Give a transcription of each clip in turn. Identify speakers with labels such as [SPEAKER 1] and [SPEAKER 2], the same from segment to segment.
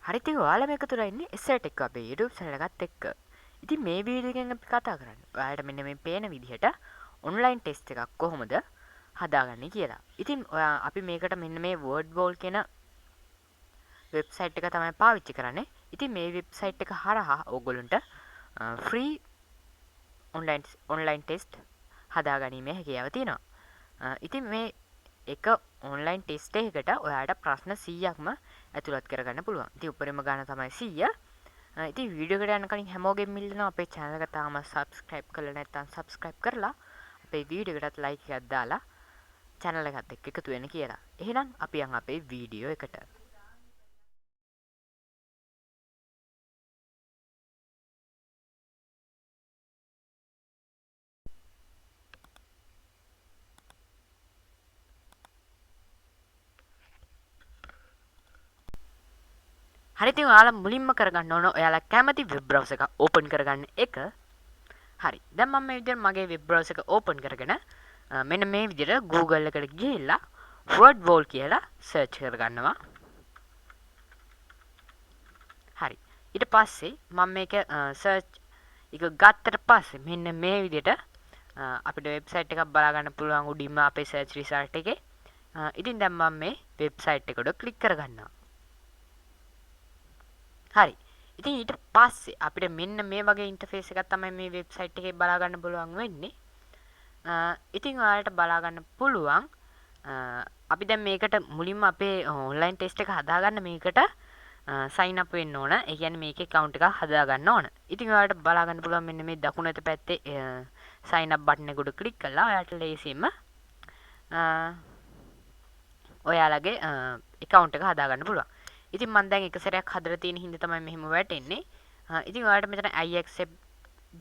[SPEAKER 1] හරි ඉතින් ඔයාලා මේක තුර ඉන්නේ එසර්ට් එක අපේ YouTube channel එකත් එක්ක. ඉතින් මේ වීඩියෝ එකෙන් අපි කතා කරන්නේ ඔයාලට මෙන්න මේ පේන විදිහට ඔන්ලයින් ටෙස්ට් එකක් කොහොමද හදාගන්නේ කියලා. ඉතින් ඔයා අපි මේකට මෙන්න මේ Wordwall කියන වෙබ්සයිට් එක තමයි පාවිච්චි කරන්නේ. ඉතින් මේ වෙබ්සයිට් එක හරහා ඕගොල්ලන්ට ෆ්‍රී ඔන්ලයින් ටෙස්ට් හදාගැනීමේ හැකියාව තියෙනවා. ඉතින් මේ එක ඔන්ලයින් ටෙස්ට් එකකට ඔයාලට ප්‍රශ්න 100ක්ම ඇතුළත් කරගන්න පුළුවන්. ඉතින් උඩරිම ගාන තමයි 100. ඉතින් වීඩියෝ එකට යන කලින් හැමෝගෙම ඉල්ලනවා අපේ channel එක තාම subscribe කරලා නැත්නම් subscribe කරලා අපේ වීඩියෝ එකටත් like එකක් දාලා channel එකත් එක්ක එකතු වෙන්න කියලා. එහෙනම් අපි යන් අපේ වීඩියෝ එකට. හරි ඉතින් ඔයාලා මුලින්ම කරගන්න ඕන ඔයාලා කැමති වෙබ් බ්‍රවුසර් එක ඕපන් කරගන්න එක. හරි. දැන් මම මේ විදිහට මගේ වෙබ් බ්‍රවුසර් එක ඕපන් කරගෙන මෙන්න මේ විදිහට Google එකට ගිහිල්ලා Wordwall කියලා සර්ච් කරගන්නවා. හරි. ඊට පස්සේ මම මේක සර්ච් එක ගත්තට පස්සේ මෙන්න මේ විදිහට අපිට වෙබ්සයිට් එකක් බලා ගන්න පුළුවන් උඩින්ම අපේ සර්ච් රිසල්ට් එකේ. ඉතින් දැන් මම මේ වෙබ්සයිට් එකට ක්ලික් කරගන්නවා. හරි. ඉතින් ඊට පස්සේ අපිට මෙන්න මේ වගේ ඉන්ටර්ෆේස් එකක් තමයි මේ වෙබ්සයිට් එකේ බලා ගන්න පුළුවන් වෙන්නේ. ඉතින් ඔයාලට බලා ගන්න පුළුවන් අපි දැන් මේකට මුලින්ම අපේ ඔන්ලයින් ටෙස්ට් එක හදාගන්න මේකට sign up වෙන්න ඕන. ඒ කියන්නේ මේකේ account එකක් හදා ගන්න ඕන. ඉතින් ඔයාලට බලා ගන්න පුළුවන් මෙන්න මේ දකුණු අත පැත්තේ sign up button එක උඩ ක්ලික් කළා ඔයාලට ලේසියෙන්ම ඔයාලගේ account එක හදා ගන්න පුළුවන්. ඉතින් මම දැන් එක සැරයක් හදලා තියෙන හින්දා තමයි මෙහෙම වැටෙන්නේ. ඉතින් ඔයාලට මෙතන I accept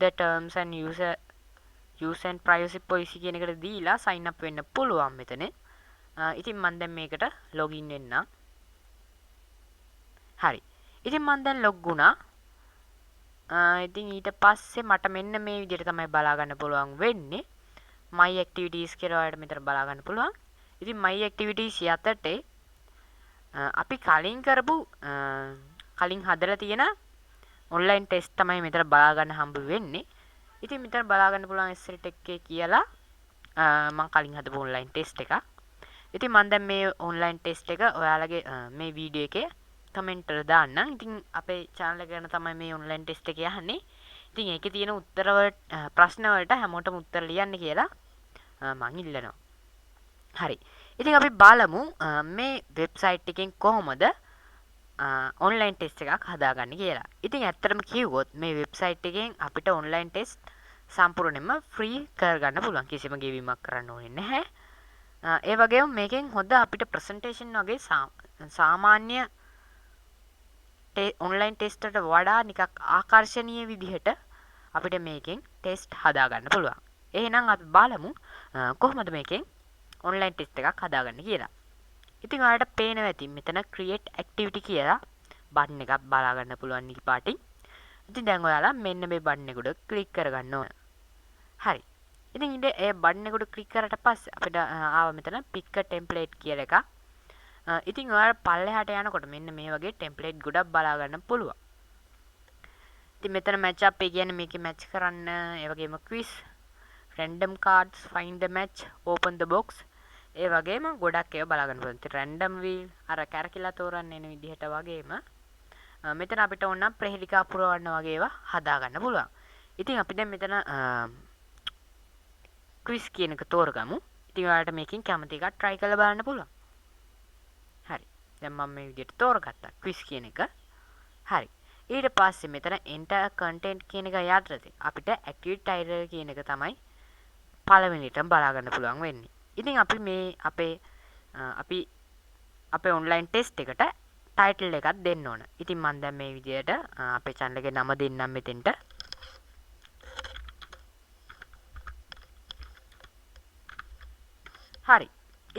[SPEAKER 1] the terms and use and privacy policy කියන එකට දීලා sign up වෙන්න පුළුවන් මෙතන. ඉතින් මම දැන් මේකට login වෙන්නම්. හරි. ඉතින් මම දැන් log වුණා. ඉතින් ඊට පස්සේ මට මෙන්න මේ විදිහට තමයි බලා ගන්න පුළුවන් වෙන්නේ. my activities කියලා ඔයාලට මෙතන බලා ගන්න පුළුවන්. ඉතින් my activities යටතේ අපි කලින් කරපු කලින් හදලා තියෙන ඔන්ලයින් ටෙස්ට් තමයි මෙතන බලා ගන්න හම්බ වෙන්නේ. ඉතින් මෙතන බලා ගන්න පුළුවන් SL එකේ කියලා මම කලින් හදපු ඔන්ලයින් ටෙස්ට් එකක්. ඉතින් මම දැන් මේ ඔන්ලයින් ටෙස්ට් එක ඔයාලගේ මේ වීඩියෝ එකේ කමෙන්ට් වල දාන්නම්. ඉතින් අපේ channel එක ගැන තමයි මේ ඔන්ලයින් ටෙස්ට් එක යන්නේ. ඉතින් ඒකේ තියෙන උත්තර ප්‍රශ්න වලට හැමෝටම උත්තර ලියන්න කියලා මම ඉල්ලනවා. හරි. ඉතින් අපි බලමු මේ වෙබ්සයිට් එකෙන් කොහොමද ඔන්ලයින් ටෙස්ට් එකක් හදාගන්නේ කියලා. ඉතින් ඇත්තටම කිව්වොත් මේ වෙබ්සයිට් එකෙන් අපිට ඔන්ලයින් ටෙස්ට් සම්පූර්ණයෙන්ම ෆ්‍රී කරගන්න පුළුවන්. කිසිම ගෙවීමක් කරන්න ඕනේ නැහැ. ඒ වගේම මේකෙන් හොඳ අපිට ප්‍රසන්ටේෂන් වගේ සාමාන්‍ය ඔන්ලයින් ටෙස්ට් වලට වඩා නිකක් ආකර්ශනීය විදිහට අපිට මේකෙන් ටෙස්ට් හදාගන්න පුළුවන්. එහෙනම් අපි බලමු කොහොමද මේකෙන් ඔන්ලයින් ටෙස්ට් එකක් හදාගන්න කියලා. ඉතින් ඔයාලට පේනවා ඇති මෙතන create activity කියලා බටන් එකක් බලා ගන්න පුළුවන් නිල් පාටින්. ඉතින් දැන් ඔයාලා මෙන්න මේ බටන් එක උඩ ක්ලික් කරගන්න ඕන. හරි. ඉතින් ඉතින් ඒ බටන් එක උඩ ක්ලික් කරාට පස්සේ අපිට ආව මෙතන pick a template කියලා එකක්. ඉතින් ඔයාලා පල්ලෙහාට යනකොට මෙන්න මේ වගේ template ගොඩක් බලා ගන්න පුළුවන්. ඉතින් මෙතන match up කියන්නේ මේකේ match කරන්න, ඒ වගේම quiz, random cards, find the match, open the box ඒ වගේම ගොඩක් ඒවා බලා ගන්න පුළුවන්. ඉතින් රැන්ඩම් වීල් අර කැරකිලා තෝරන්න එන විදිහට වගේම මෙතන අපිට ඕන නම් ප්‍රහෙලිකා පුරවන්න වගේ ඒවා හදා ගන්න පුළුවන්. ඉතින් අපි දැන් මෙතන ක්විස් කියන එක තෝරගමු. ඉතින් ඔයාලට මේකෙන් කැමති එකක් try කරලා බලන්න පුළුවන්. හරි. දැන් මම මේ විදිහට තෝරගත්තා ක්විස් කියන එක. හරි. ඊට පස්සේ මෙතන enter content කියන එක යටතේ අපිට activity title කියන එක තමයි පළවෙනිටම බලා ගන්න පුළුවන් වෙන්නේ. ඉතින් අපි මේ අපේ ඔන්ලයින් ටෙස්ට් එකට ටයිටල් එකක් දෙන්න ඕන. ඉතින් මම දැන් මේ විදිහට අපේ channel එකේ නම දෙන්නම් මෙතෙන්ට. හරි.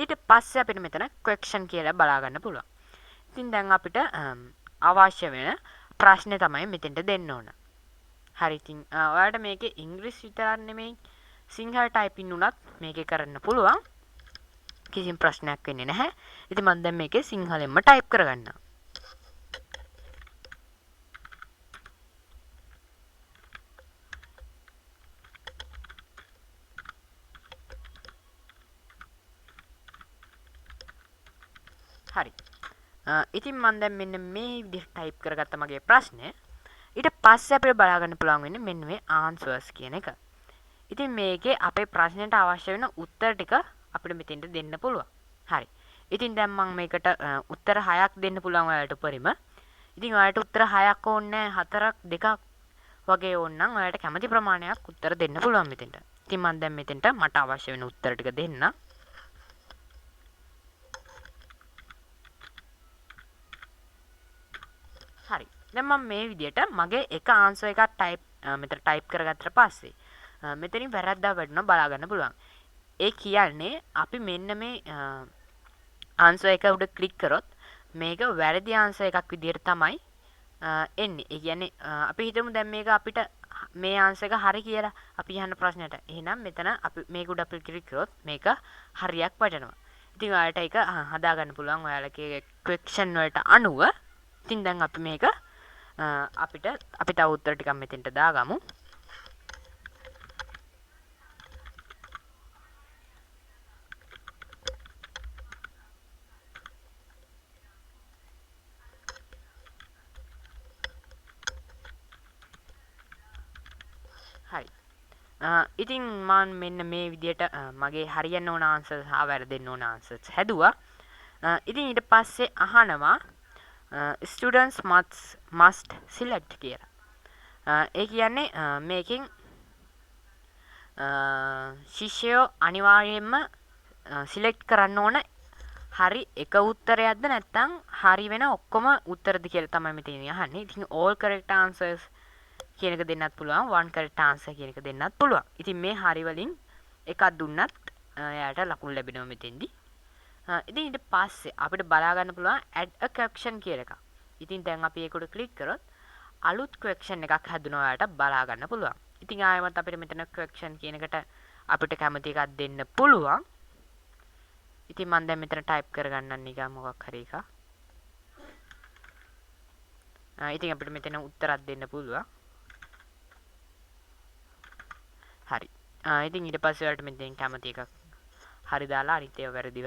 [SPEAKER 1] ඊට පස්සේ අපිට මෙතන question කියලා බලා ගන්න පුළුවන්. ඉතින් දැන් අපිට අවශ්‍ය වෙන ප්‍රශ්නේ තමයි මෙතෙන්ට දෙන්න ඕන. හරි. ඉතින් ඔයාලට මේකේ ඉංග්‍රීසි විතරක් නෙමෙයි සිංහල ටයිපින් උනත් මේකේ කරන්න පුළුවන්. කිසිම ප්‍රශ්නයක් වෙන්නේ නැහැ. ඉතින් මම දැන් මේකේ සිංහලෙන්ම ටයිප් කරගන්නවා. ඉතින් මම දැන් මෙන්න මේ විදිහට ටයිප් කරගත්ත මගේ ප්‍රශ්නය. ඊට පස්සේ අපිට බලා ගන්න පුළුවන් වෙන්නේ මෙන්න මේ answers කියන එක. ඉතින් මේකේ අපේ ප්‍රශ්නෙට අවශ්‍ය වෙන උත්තර ටික අපිට මෙතෙන්ට දෙන්න පුළුවන්. හරි. ඉතින් දැන් මම මේකට උත්තර 6ක් දෙන්න පුළුවන් ඔයාලට උපරිම. ඉතින් ඔයාලට උත්තර 6ක් ඕනේ නැහැ 4ක් 2ක් වගේ ඕන නම් ඔයාලට කැමති ප්‍රමාණයක් උත්තර දෙන්න පුළුවන් මෙතෙන්ට. ඉතින් මම දැන් මෙතෙන්ට මට අවශ්‍ය වෙන උත්තර ටික දෙන්න. හරි. දැන් මම මේ විදිහට මගේ එක ආන්සර් එකක් මෙතන ටයිප් කරගත්තට පස්සේ මෙතනින් වැරද්දක් වැටුණා බලා ගන්න පුළුවන්. ඒ කියන්නේ අපි මෙන්න මේ ආන්සර් එක උඩ ක්ලික් කරොත් මේක වැරදි ආන්සර් එකක් විදිහට තමයි එන්නේ. ඒ කියන්නේ අපි හිතමු දැන් මේක අපිට මේ ආන්සර් එක හරි කියලා අපි අහන ප්‍රශ්නෙට. එහෙනම් මෙතන අපි මේක උඩ අපි ක්ලික් කරොත් මේක හරියක් වටනවා. ඉතින් ඔයාලට ඒක හදා ගන්න පුළුවන් ඔයාලගේ ක්වෙස්චන් වලට අනුව. ඉතින් දැන් අපි මේක අපි තව උත්තර ටිකක් මෙතෙන්ට දාගමු. හරි. ඉතින් මම මෙන්න මේ විදිහට මගේ හරියන්න ඕන ආන්සර්ස් හා වැරදෙන්න ඕන ආන්සර්ස් හැදුවා. ඉතින් ඊට පස්සේ අහනවා students must select කියලා. ඒ කියන්නේ මේකෙන් ශිෂ්‍යයෝ අනිවාර්යයෙන්ම සිලෙක්ට් කරන්න ඕන හරි එක උත්තරයක්ද නැත්නම් හරි වෙන ඔක්කොම උත්තරද කියලා තමයි මෙතන අහන්නේ. ඉතින් all correct answers කියන එක දෙන්නත් පුළුවන්, one correct answer කියන එක දෙන්නත් පුළුවන්. ඉතින් මේ හරි වලින් එකක් දුන්නත් එයාට ලකුණු ලැබෙනවා මෙතෙන්දී. ඉතින් ඊට පස්සේ අපිට බලා ගන්න පුළුවන් add a caption කියලා එකක්. ඉතින් දැන් අපි ඒක උඩ ක්ලික් කරොත් අලුත් question එකක් හැදුනවා ඔයාලට බලා ගන්න පුළුවන්. ඉතින් ආයෙමත් අපිට මෙතන question කියන එකට අපිට කැමති එකක් දෙන්න පුළුවන්. ඉතින් මම දැන් මෙතන type කරගන්නම් නිකන් මොකක් හරි එකක්. ඉතින් අපිට මෙතන උත්තරයක් දෙන්න පුළුවන්. හරි. ඉතින් ඊට පස්සේ ඔයාලට මෙතෙන් කැමති එකක් හරි දාලා අනිත් ඒවා වැරදි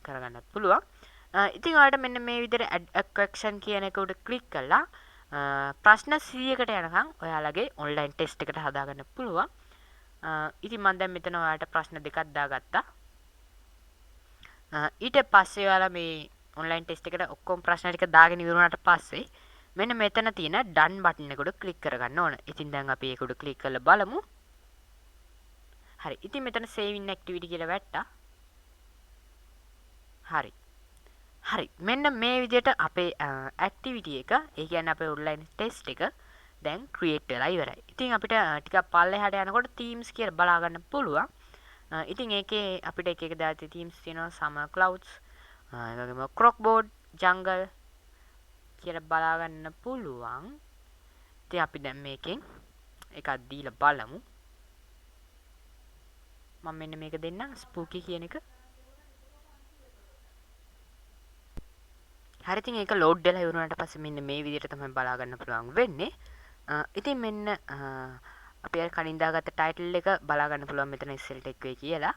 [SPEAKER 1] කරගන්නත් පුළුවන්. ඉතින් ඔයාලට මෙන්න මේ විදිහට add a question කියන එක උඩ ක්ලික් කරලා ප්‍රශ්න 100කට යනකම් ඔයාලගේ ඔන්ලයින් ටෙස්ට් එකට හදාගන්න පුළුවන්. ඉතින් මම දැන් මෙතන ඔයාලට ප්‍රශ්න දෙකක් දාගත්තා. ඊට පස්සේ ඔයාලා මේ ඔන්ලයින් ටෙස්ට් එකට ඔක්කොම ප්‍රශ්න ටික දාගෙන ඉවරුණාට පස්සේ මෙන්න මෙතන තියෙන done බටන් එක උඩ ක්ලික් කරගන්න ඕන. ඉතින් දැන් අපි ඒක උඩ ක්ලික් කරලා බලමු. හරි. ඉතින් මෙතන save in activity කියලා වැට්ටා. හරි. හරි. මෙන්න මේ විදිහට අපේ activity එක, ඒ කියන්නේ අපේ online test එක දැන් create වෙලා ඉවරයි. ඉතින් අපිට ටිකක් පල්ලෙහාට යනකොට themes කියලා බලා ගන්න පුළුවන්. ඉතින් ඒකේ අපිට එක එක දාති themes තියෙනවා summer clouds, ඒ වගේම crockboard, jungle කියලා බලා ගන්න පුළුවන්. ඉතින් අපි දැන් මේකෙන් එකක් දීලා බලමු. මම මෙන්න මේක දෙන්නම් ස්පූකි කියන එක. හරි. ඉතින් ඒක ලෝඩ් වෙලා ඉවරුණාට පස්සේ මෙන්න මේ විදිහට තමයි බලා ගන්න පුළුවන් වෙන්නේ. ඉතින් මෙන්න අපි අර කලින් දාගත්ත ටයිටල් එක බලා ගන්න පුළුවන් මෙතන ඉස්සෙල්ට එක් වෙයි කියලා.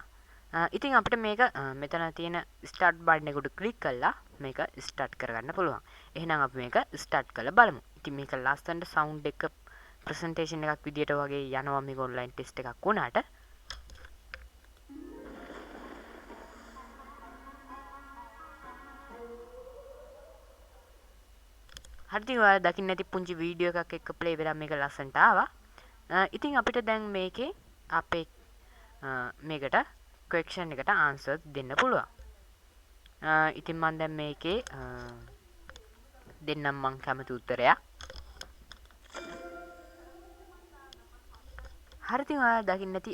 [SPEAKER 1] ඉතින් අපිට මේක මෙතන තියෙන ස්ටාර්ට් බටන් එක උඩ ක්ලික් කරලා මේක ස්ටාර්ට් කරගන්න පුළුවන්. එහෙනම් අපි මේක ස්ටාර්ට් කරලා බලමු. ඉතින් මේක ලස්සනට සවුන්ඩ් එක ප්‍රසන්ටේෂන් එකක් විදියට වගේ යනවා මේක ඔන්ලයින් ටෙස්ට් එකක් වුණාට. හරිද? ඔයාලා දකින්න ඇති පුංචි වීඩියෝ එකක් එක්ක ප්ලේ වෙලා මේක ලස්සනට ආවා. ඉතින් අපිට දැන් මේකේ අපේ මේකට ක්වෙස්චන් එකට ආන්සර් දෙන්න පුළුවන්. ඉතින් මම දැන් මේකේ දෙන්නම් මං කැමති උත්තරයක්. හරි. ඉතින් ඔයාලා දකින්න ඇති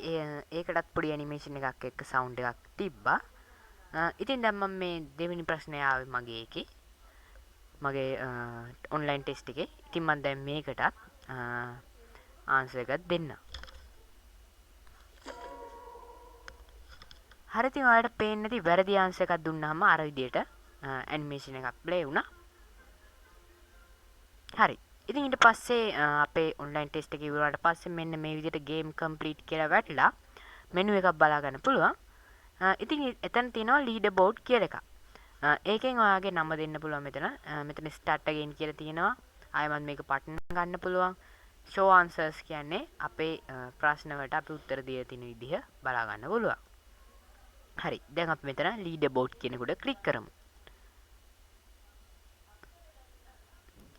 [SPEAKER 1] ඒකටත් පොඩි ඇනිමේෂන් එකක් එක්ක සවුන්ඩ් එකක් තිබ්බා. ඉතින් දැන් මම මේ දෙවෙනි ප්‍රශ්නය ආවේ මගේ එකේ. මගේ ඔන්ලයින් ටෙස්ට් එකේ. ඉතින් මම දැන් මේකටත් ආන්සර් එකක් දෙන්න. හරි. ඉතින් ඔයාලට පේන්නේ නැති වැරදි ආන්සර් එකක් දුන්නාම අර විදියට ඇනිමේෂන් එකක් ප්ලේ වුණා. හරි. ඉතින් ඊට පස්සේ අපේ ඔන්ලයින් ටෙස්ට් එක ඉවරනට පස්සේ මෙන්න මේ විදියට ගේම් කම්ප්ලීට් කියලා වැටලා මෙනු එකක් බලා ගන්න පුළුවන්. ඉතින් එතන තියෙනවා ලීඩර් බෝඩ් කියලා එකක්. ඒකෙන් ඔයාගේ නම දෙන්න පුළුවන් මෙතන ස්ටාර්ට් අගේන් කියලා තියෙනවා. ආයෙමත් මේක පටන් ගන්න පුළුවන්. show answers කියන්නේ අපේ ප්‍රශ්න වලට අපි උත්තර දීලා තියෙන විදිහ බලා ගන්න පුළුවන්. හරි. දැන් අපි මෙතන leaderboard කියන එකට ක්ලික් කරමු.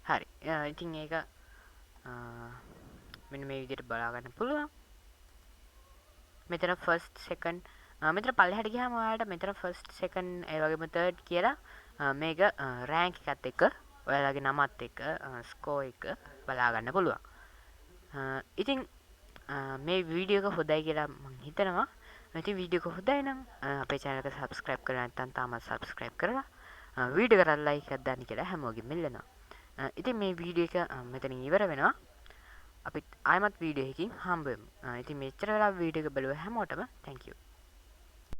[SPEAKER 1] හරි. ඉතින් ඒක මෙන්න මේ විදිහට බලා ගන්න පුළුවන්. මෙතන first second මෙතන පල්ලෙහාට ගියාම ඔයාලට මෙතන first second ඒ වගේම third කියලා මේක rank එකත් එක්ක ඔයාලගේ නමත් එක්ක score එක බලා ගන්න පුළුවන්. ඉතින් මේ වීඩියෝ එක හොඳයි කියලා මම හිතනවා. ඉතින් වීඩියෝ එක හොඳයි නම් අපේ channel එක subscribe කරලා නැත්නම් තාමත් subscribe කරලා වීඩියෝ එකට like එකක් දාන්න කියලා හැමෝගෙම ඉල්ලනවා. ඉතින් මේ වීඩියෝ එක මෙතනින් ඉවර වෙනවා. අපිත් ආයමත් වීඩියෝ එකකින් හම්බ වෙමු. ඉතින් මෙච්චර වෙලා වීඩියෝ එක බලුව හැමෝටම thank you.